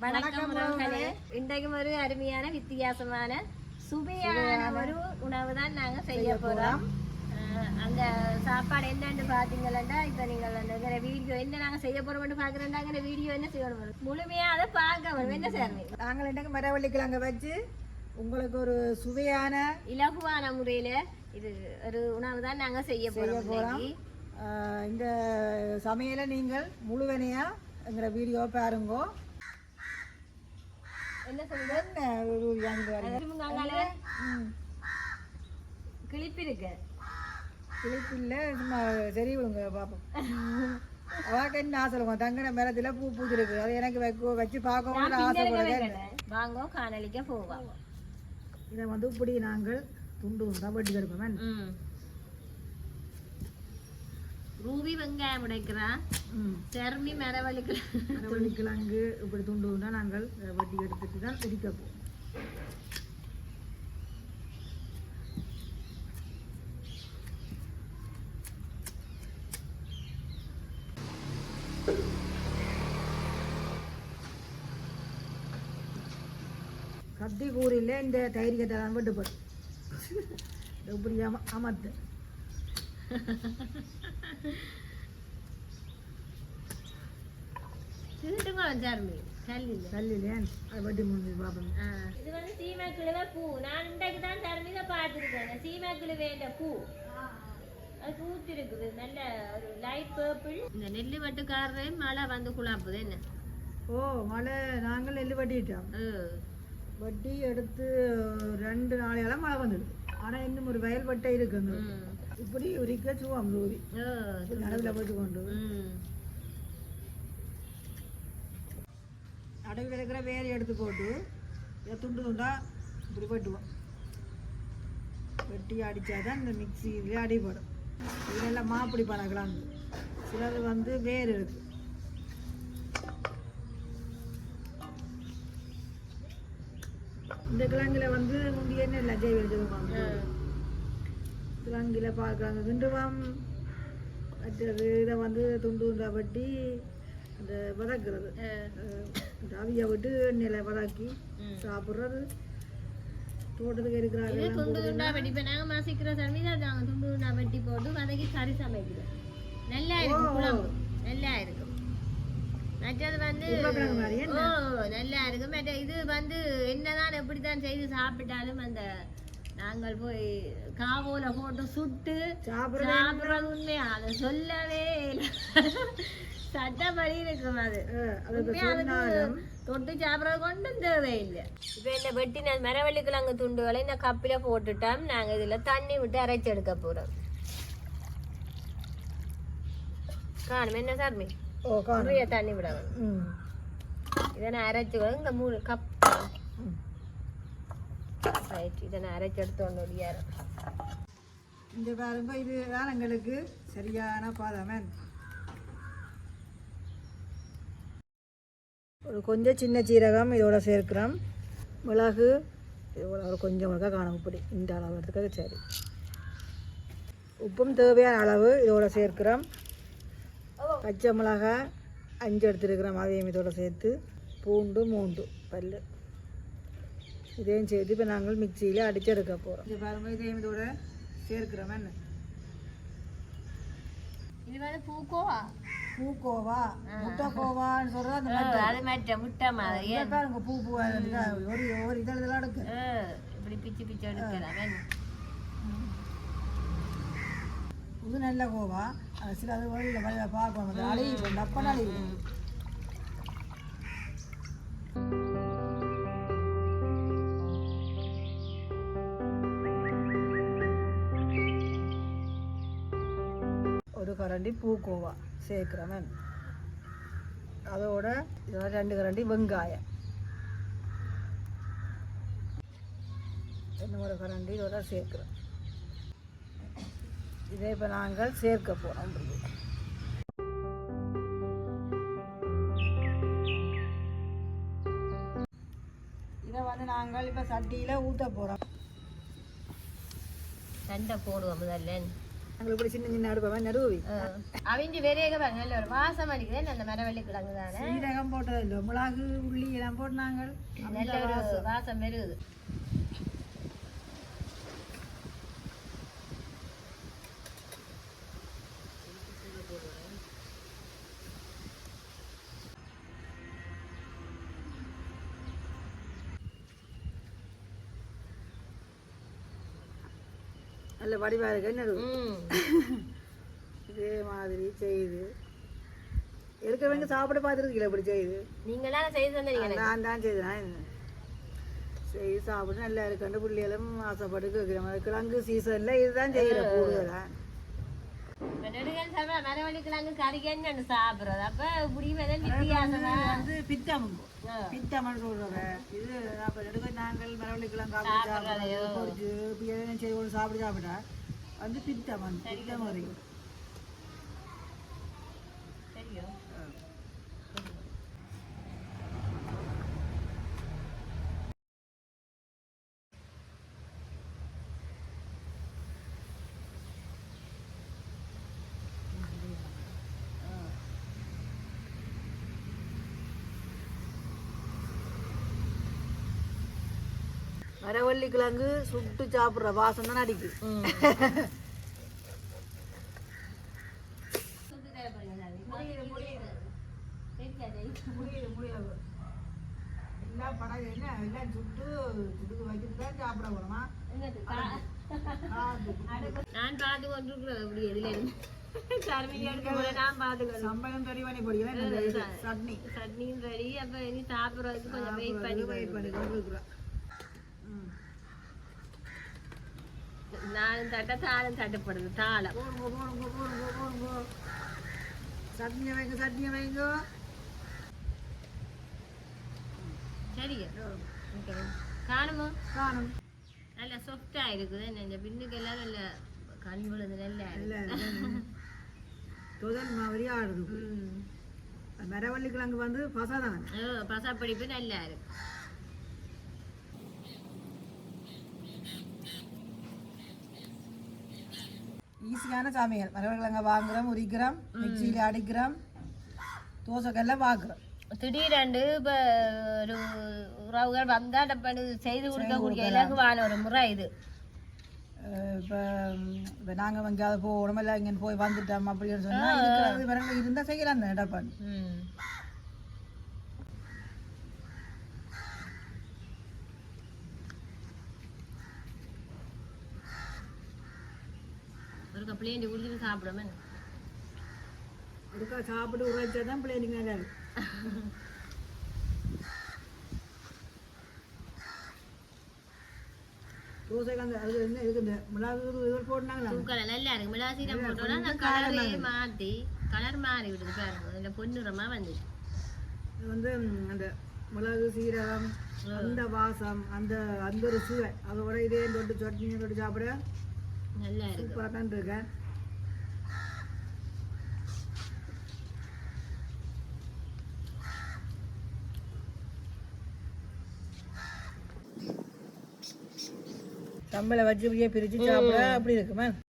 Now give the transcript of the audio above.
வணக்கம் உறவுகளே. இன்றைக்கும் ஒரு அருமையான வித்தியாசமான சுவையான ஒரு உணவு தான் நாங்க செய்ய போறோம். அந்த சாப்பாடு என்னன்னு பாத்தீங்கன்னா இப்ப நீங்கள் அந்த வீடியோ என்ன நாங்க செய்ய போறோம்னு பாக்குறோம்னா அந்த வீடியோ என்ன செய்யணும் முழுமையா அதை பார்க்க வரும். என்ன செய்யணும், நாங்கள் இன்றைக்கு மரவள்ளிக்கிழங்க வச்சு உங்களுக்கு ஒரு சுவையான இலகுவான முறையில இது ஒரு உணவு தான் நாங்க செய்ய போறோம். இந்த சமையலை நீங்கள் முழுவனையா எங்கிற வீடியோ பாருங்க. என்ன சொல்லுங்க, கிளிப்பு இருக்கு, கிளிப்பு இல்லை, சும்மா சரி விடுங்க பார்ப்போம். அவாக்கு என்ன ஆசை, தங்கின மரத்தில் பூ பூத்துருக்கு, அது எனக்கு வச்சு பார்க்கவும் ஆசைப்படுறேன். வாங்க காணொளிக்க போவோம். இதை வந்து இப்படி நாங்கள் துண்டு தான் வெட்டி எடுப்போம். ரூபி வெங்காயம் உடைக்கிறான், சர்மி மரவள்ளிக்கிழங்கு இப்படி துண்டு தான் நாங்கள் வெட்டி எடுத்துட்டு தான் பிரிக்கப்போம். கத்தி கூறியில் இந்த தைரியத்தை தான் வெட்டு போடும். இப்படி அமர்த்து பூ. நான் இன்றைக்கு தான் தர்மித பார்த்துருக்கேன். சீமாக்குழு வேண்ட பூ அது பூத்திருக்குது, நல்ல ஒரு லைட் பர்பிள். இந்த நெல்லு வட்டுக்காரரே மழை வந்து குழாப்புது. என்ன மழை, நாங்கள் நெல் வட்டிட்டோம். வட்டி எடுத்து 2 நாளையெல்லாம் மழை வந்துடுது. ஆனால் இன்னும் ஒரு வயல் வட்டை இருக்குங்க, இப்படி உரிக்க சுவாம் ரூபி நடுவில் போட்டு கொண்டு நடுவில் இருக்கிற வேலை எடுத்து போட்டு இதை துண்டு துண்டா இப்படி வெட்டுவோம். வெட்டி அடித்தாதான் இந்த மிக்சியிலே அடிப்படும். இதெல்லாம் மாப்பிடி பணக்கலாம். சிலது வந்து வேர் இருக்கு. இந்த கிழங்குல வந்து முந்தி என்ன இல்லை ஜெய் எழுதுவாங்க. கிழங்குல பார்க்குறாங்க கிண்டுவாம். மற்றது இதை வந்து துண்டு துண்டா வெட்டி அந்த வதக்குறது, அவிய விட்டு எண்ணெயில் வதக்கி சாப்பிட்றது. தோட்டத்துக்கு இருக்கிறாங்க துண்டு துண்டா வெட்டி. இப்போ நாங்கள் மாசிக்கிற சமையல் நாங்கள் துண்டு துண்டா வெட்டி போட்டு வதக்கி கறி சமைக்கிறோம். நல்லா இருக்கும், குழம்பு நல்லா இருக்கும். மற்றது வந்து நல்லா இருக்கும். மற்ற இது வந்து என்னதான் எப்படித்தான் செய்து சாப்பிட்டாலும் அந்த நாங்கள் போய் காவோல போட்டு சுட்டு சாப்பிட்றது உண்மையா அதை சொல்லவே இல்லை. சட்டப்படி இருக்கும். அது தொட்டு சாப்பிட்றது கொண்டும் தேவையில்லை. இப்போ இந்த வெட்டின மரவள்ளிக்கிழங்கு துண்டுகளை இந்த கப்பில போட்டுட்டோம். நாங்கள் இதில் தண்ணி விட்டு அரைச்சி எடுக்க போகிறோம். காணும் என்ன சார்மி, நிறைய தண்ணி விட வேணும். இதை நான் அரைச்சி இந்த 3 கப் இதை நான் அரைச்சி எடுத்து ஒன்று ஒடியாரு. இந்த பாருங்க, இதுதான் எங்களுக்கு சரியான பாதமன். ஒரு கொஞ்சம் சின்ன சீரகம் இதோட சேர்க்கிறோம். மிளகு இதோட ஒரு கொஞ்சம் மிளகா காணும். இப்படி இந்த அளவு எடுத்துக்க சரி. உப்பும் தேவையான அளவு இதோட சேர்க்கிறோம். பச்சை மிளகாய் 5 எடுத்துருக்கிறோம், அதையும் இதோட சேர்த்து. பூண்டு 3 பல் இதையும் சேர்த்து இப்போ நாங்கள் மிக்சியில் அடித்து எடுக்க போகிறோம். இது பாருங்க, இதையும் இதோட சேர்க்கிறோம். என்ன இது வந்து பூக்கோவா முட்டைக்கோவான்னு சொல்கிறது அது முட்டை மாதிரி பாருங்க. பூ ஒரு இதெல்லாம் எடுக்கு, இப்படி பிச்சு பிச்சு எடுக்கலாம். இது நல்ல கோவா. சில அது வழியில் பார்க்கணும், அழிவு டப்பன் அழிவு. ஒரு கரண்டி பூக்கோவா சேர்க்கிறவன். அதோட இதோட 2 கரண்டி வெங்காயம், இன்னொரு கரண்டி இதோட சேர்க்கிறோம். இதை இப்போ நாங்கள் சேர்க்க போகிறோம். இதை வந்து நாங்கள் இப்போ சட்டியில் ஊற்ற போகிறோம். சண்டை போடுவோம் முதல்ல. நாங்கள் இப்படி சின்ன சின்ன அடுப்போம் நடுவி அவிஞ்சு வெறியாக பாருங்க நல்ல ஒரு வாசம் அடிக்குது அந்த மரவள்ளி கிழங்கு தானே சீரகம் போட்டது இல்லை மிளகு உள்ளி எல்லாம் போட்டு நாங்கள் நல்ல ஒரு வாசம் வருது நல்ல வடிவாக இருக்கு நடுவு இதே மாதிரி செய்யுது இருக்க வேண்டிய சாப்பிட பார்த்துருக்கீங்களா இப்படி செய்யுது நீங்களா செய்து தந்தீங்க நான் தான் செய்தேன் செய்து சாப்பிட்டு நல்லா இருக்குன்னு பிள்ளைகளும் ஆசைப்பட்டு கேட்குற மாதிரி கிழங்கு சீசனில் இதுதான் செய்கிறேன் கூடுதலாக நெடுகல் சாப்பிட மரவள்ளி கிழங்கு கறிக்கன்னு சாப்பிட்றது அப்போ இப்படியும் வித்தியாசமா வந்து பித்தம் பித்தம்னு சொல்கிறத இது அப்போ நெடுகல் நாங்கள் மரவள்ளி கிழங்கு பொறிச்சு செய்து சாப்பிட்டா வந்து பித்தம் வந்து பித்தம் வரைக்கும் தெரியும் மரவள்ளி கிழங்கு சுட்டு சாப்பிட்ற வாசம் தான் அடிக்குது எல்லாம் படம் என்ன எல்லாம் சுட்டு சுட்டு வச்சுட்டு தான் சாப்பிட போறோமா நான் பார்த்து கொண்டிருக்கிறேன் அப்படி எதுல நான் பார்த்துக்கிறேன் சம்பளம் ரெடி பண்ணி போடுகிறேன் சட்னி சட்னியும் ரெடி அப்ப இனி சாப்பிட்றதுக்கு கொஞ்சம் வெயிட் பண்ணி கொண்டிருக்கிறேன் நானும் தட்ட தாளும் தட்டப்படுது தாளம் சட்னியை வைங்க சரிங்க காணுமோ காணும் நல்ல சொஃப்டா இருக்குது இந்த பின்னுக்கெல்லாம் நல்ல கண் விழுது நல்ல தொதல் மாதிரி ஆடுது மரவள்ளி கிழங்கு வந்து பசாதான் பசா படிப்பு நல்லா இருக்கு ஈஸியான சமையல் மரவள்ளி கிழங்க வாங்குறோம் உரிக்கிறோம் மிக்சியில் அடிக்கிறோம் தோசைக்கெல்லாம் வாக்குறோம் திடீரெண்டு இப்போ ஒரு உறவுகள் வந்தால் நம்ம செய்து கொடுக்கக்கூடிய இலகுவான ஒரு முறை இது இப்போ நாங்கள் எங்கேயாவது போகணும் இல்லை இங்கே போய் வந்துட்டோம் அப்படின்னு சொன்னால் வரங்க இருந்தால் செய்யலாம் தான் டப்பான் ஒரு கப்ளேண்டி குடிச்சிட்டு சாப்பிடாம ஒருக்கா சாப்பிட்டு உரைச்சா தான் பிள்ளைங்க நல்லா இருக்கு தோசைக்கு அந்த அது என்ன இதுக்கு இந்த மிளகு இது போட்டாங்களா தூக்கல நல்லா இருக்கு மிளகு சீரம் போட்டோன்னா அந்த கலரே மாற்றி கலர் மாறி விடுது பாருங்க இந்த பொன்னிறமா வந்துச்சு இது வந்து அந்த மிளகு சீரகம் அந்த வாசம் அந்த அந்த ஒரு சுவை அதோட இதே தொட்டு சட்னி தொட்டு சாப்பிட நல்லா இருக்கு சூப்பராக தான் இருக்கேன் சம்பளை வச்சு பிரித்து சாப்பிட அப்படி இருக்குமா